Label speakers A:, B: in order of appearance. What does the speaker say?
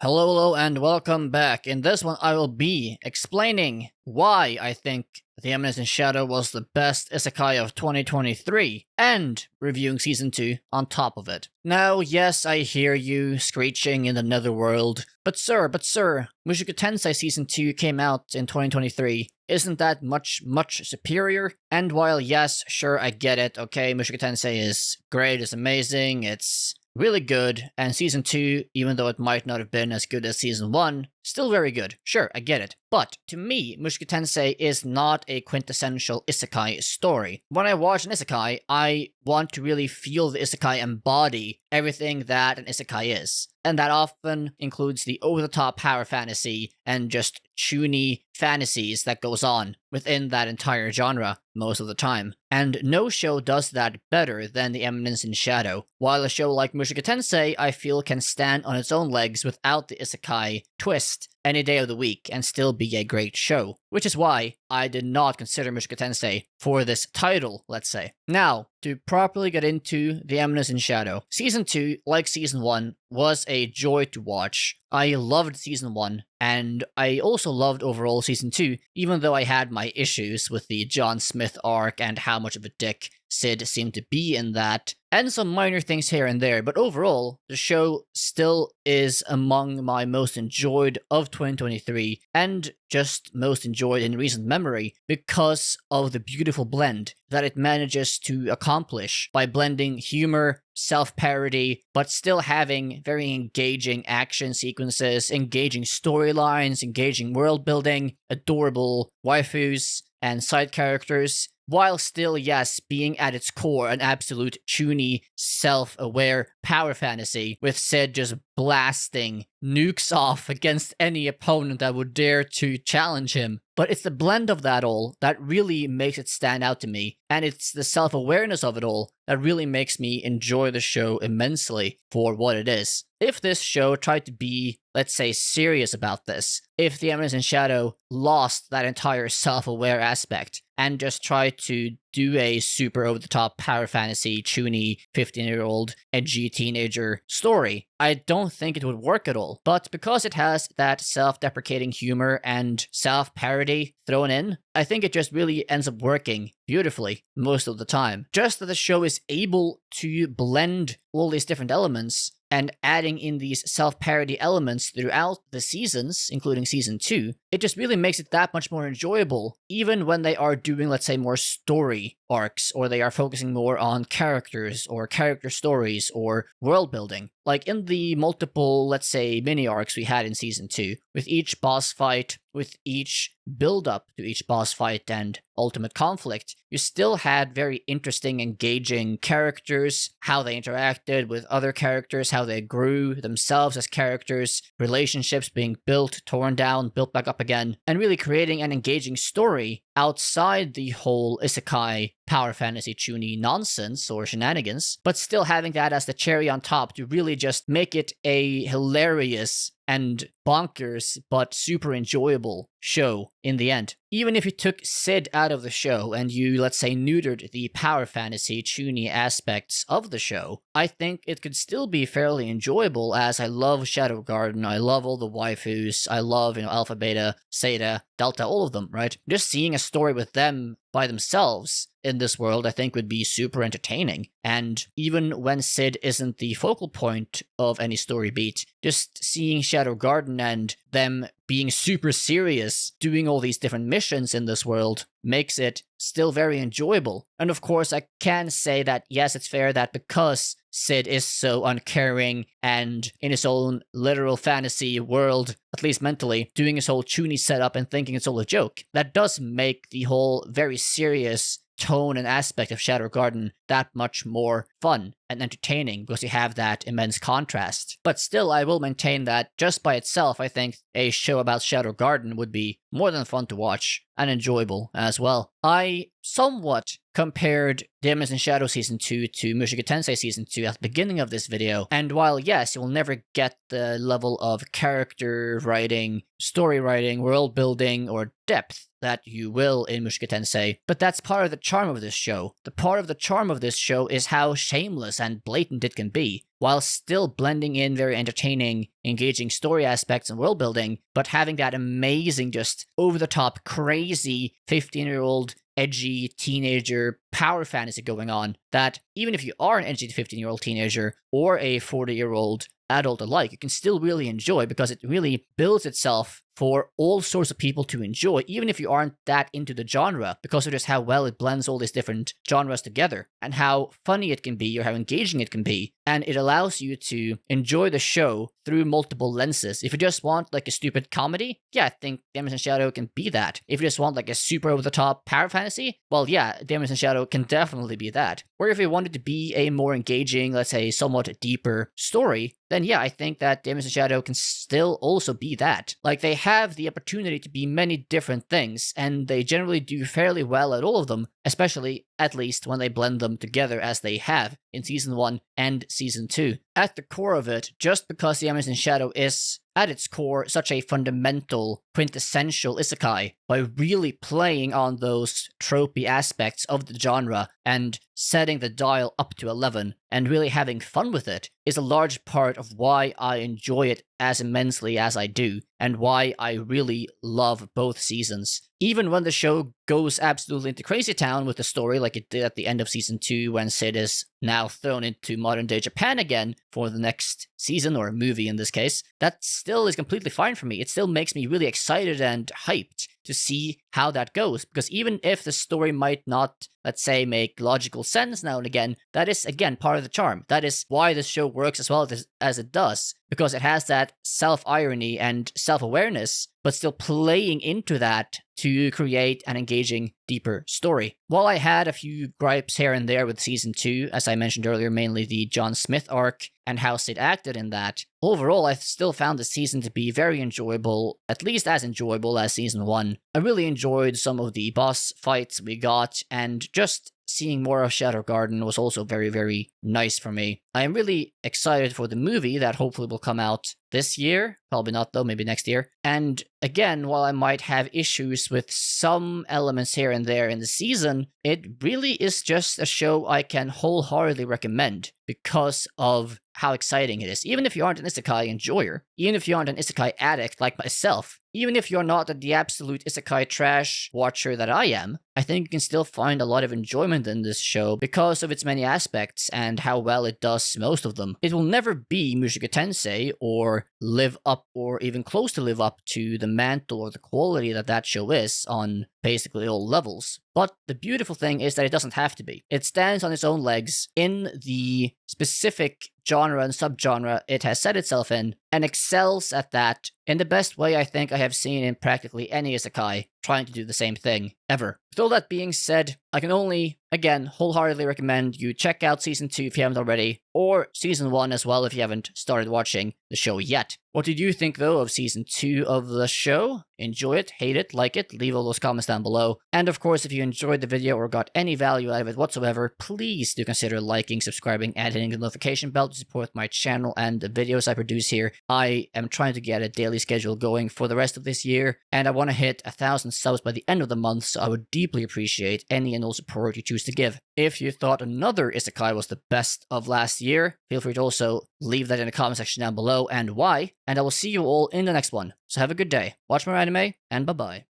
A: Hello, and welcome back. In this one, I will be explaining why I think The Eminence In Shadow was the best isekai of 2023, and reviewing Season 2 on top of it. Now, yes, I hear you screeching in the netherworld, but sir, Mushoku Tensei Season 2 came out in 2023. Isn't that much superior? And while yes, sure, I get it, okay, Mushoku Tensei is great, it's amazing, it's really good, and Season 2, even though it might not have been as good as Season 1, still very good. Sure, I get it. But, to me, Mushoku Tensei is not a quintessential isekai story. When I watch an isekai, I want to really feel the isekai embody everything that an isekai is. And that often includes the over-the-top power fantasy and just chuny fantasies that goes on within that entire genre most of the time. And no show does that better than The Eminence in Shadow. While a show like Mushoku Tensei, I feel, can stand on its own legs without the isekai twist any day of the week and still be a great show. Which is why I did not consider Mushoku Tensei for this title, let's say. Now, to properly get into The Eminence in Shadow, Season 2, like Season 1, was a joy to watch. I loved Season 1, and I also loved overall Season 2, even though I had my issues with the John Smith arc and how much of a dick Sid seemed to be in that, and some minor things here and there, but overall, the show still is among my most enjoyed of 2023, and just most enjoyed in recent memory because of the beautiful blend that it manages to accomplish by blending humor, self-parody, but still having very engaging action sequences, engaging storylines, engaging world building, adorable waifus, and side characters, while still, yes, being at its core an absolute chuny, self-aware power fantasy, with Sid just blasting nukes off against any opponent that would dare to challenge him. But it's the blend of that all that really makes it stand out to me, and it's the self-awareness of it all that really makes me enjoy the show immensely for what it is. If this show tried to be, let's say, serious about this, if The Eminence in Shadow lost that entire self-aware aspect, and just tried to do a super over-the-top power fantasy, chuny, 15-year-old, edgy teenager story, I don't think it would work at all. But because it has that self-deprecating humor and self-parody thrown in, I think it just really ends up working beautifully most of the time. Just that the show is able to blend all these different elements and adding in these self-parody elements throughout the seasons, including Season 2, it just really makes it that much more enjoyable, even when they are doing, let's say, more story arcs, or they are focusing more on characters, or character stories, or world building. Like in the multiple, let's say, mini arcs we had in Season 2, with each boss fight, with each build-up to each boss fight and ultimate conflict, you still had very interesting, engaging characters, how they interacted with other characters, how they grew themselves as characters, relationships being built, torn down, built back up again, and really creating an engaging story outside the whole isekai power fantasy chuny nonsense or shenanigans, but still having that as the cherry on top to really just make it a hilarious and bonkers but super enjoyable show in the end. Even if you took Sid out of the show and you, let's say, neutered the power fantasy chuny aspects of the show, I think it could still be fairly enjoyable, as I love Shadow Garden, I love all the waifus, I love, Alpha, Beta, Zeta, Delta, all of them, right? Just seeing a story with them by themselves in this world, I think, would be super entertaining. And even when Sid isn't the focal point of any story beat, just seeing Shadow Garden and them being super serious, doing all these different missions in this world, makes it still very enjoyable. And of course, I can say that, yes, it's fair that because Sid is so uncaring and in his own literal fantasy world, at least mentally, doing his whole chuny setup and thinking it's all a joke, that does make the whole very serious tone and aspect of Shadow Garden that much more fun and entertaining, because you have that immense contrast. But still, I will maintain that just by itself, I think a show about Shadow Garden would be more than fun to watch and enjoyable as well. I somewhat compared The Eminence in Shadow Season 2 to Mushoku Tensei Season 2 at the beginning of this video, and while yes, you'll never get the level of character writing, story writing, world building, or depth that you will in Mushoku Tensei, but that's part of the charm of this show. The part of the charm of of this show is how shameless and blatant it can be, while still blending in very entertaining, engaging story aspects and world building, but having that amazing, just over-the-top, crazy 15-year-old edgy teenager power fantasy going on that even if you are an edgy 15-year-old teenager or a 40-year-old adult alike, you can still really enjoy because it really builds itself for all sorts of people to enjoy, even if you aren't that into the genre, because of just how well it blends all these different genres together and how funny it can be or how engaging it can be. And it allows you to enjoy the show through multiple lenses. If you just want like a stupid comedy, yeah, I think Eminence in Shadow can be that. If you just want like a super over-the-top power fantasy, well, yeah, Eminence in Shadow can definitely be that. Or if you want it to be a more engaging, let's say, somewhat deeper story, then yeah, I think that Eminence in Shadow can still also be that. Like, they have the opportunity to be many different things, and they generally do fairly well at all of them, especially, at least, when they blend them together as they have in Season 1 and Season 2. At the core of it, just because the Eminence in Shadow is, at its core, such a fundamental, quintessential isekai, by really playing on those tropey aspects of the genre and setting the dial up to 11 and really having fun with it, is a large part of why I enjoy it as immensely as I do, and why I really love both seasons. Even when the show goes absolutely into Crazy Town with the story, like it did at the end of Season 2 when Sid is now thrown into modern-day Japan again for the next season, or movie in this case, that still is completely fine for me. It still makes me really excited and hyped to see how that goes, because even if the story might not, let's say, make logical sense now and again, that is, again, part of the charm. That is why this show works as well as it does, because it has that self-irony and self-awareness, but still playing into that to create an engaging, deeper story. While I had a few gripes here and there with Season 2, as I mentioned earlier, mainly the John Smith arc and how Sid acted in that, overall I still found the season to be very enjoyable, at least as enjoyable as Season 1. I really enjoyed some of the boss fights we got, and just seeing more of Shadow Garden was also very, very nice for me. I am really excited for the movie that hopefully will come out this year. Probably not though, maybe next year. And again, while I might have issues with some elements here and there in the season, it really is just a show I can wholeheartedly recommend because of how exciting it is. Even if you aren't an isekai enjoyer, even if you aren't an isekai addict like myself, even if you're not the absolute isekai trash watcher that I am, I think you can still find a lot of enjoyment in this show because of its many aspects and how well it does most of them. It will never be Mushoku Tensei or live up or even close to live up to the mantle or the quality that that show is on basically all levels. But the beautiful thing is that it doesn't have to be. It stands on its own legs in the specific genre and subgenre it has set itself in, and excels at that in the best way I think I have seen in practically any isekai trying to do the same thing ever. With all that being said, I can only, again, wholeheartedly recommend you check out Season 2 if you haven't already, or Season 1 as well if you haven't started watching the show yet. What did you think, though, of Season 2 of the show? Enjoy it, hate it, like it, leave all those comments down below. And of course, if you enjoyed the video or got any value out of it whatsoever, please do consider liking, subscribing, and hitting the notification bell to support my channel and the videos I produce here. I am trying to get a daily schedule going for the rest of this year, and I want to hit 1,000 subs by the end of the month, so I would deeply appreciate any and all support you choose to give. If you thought another isekai was the best of last year, feel free to also leave that in the comment section down below and why, and I will see you all in the next one. So have a good day, watch more anime, and bye-bye.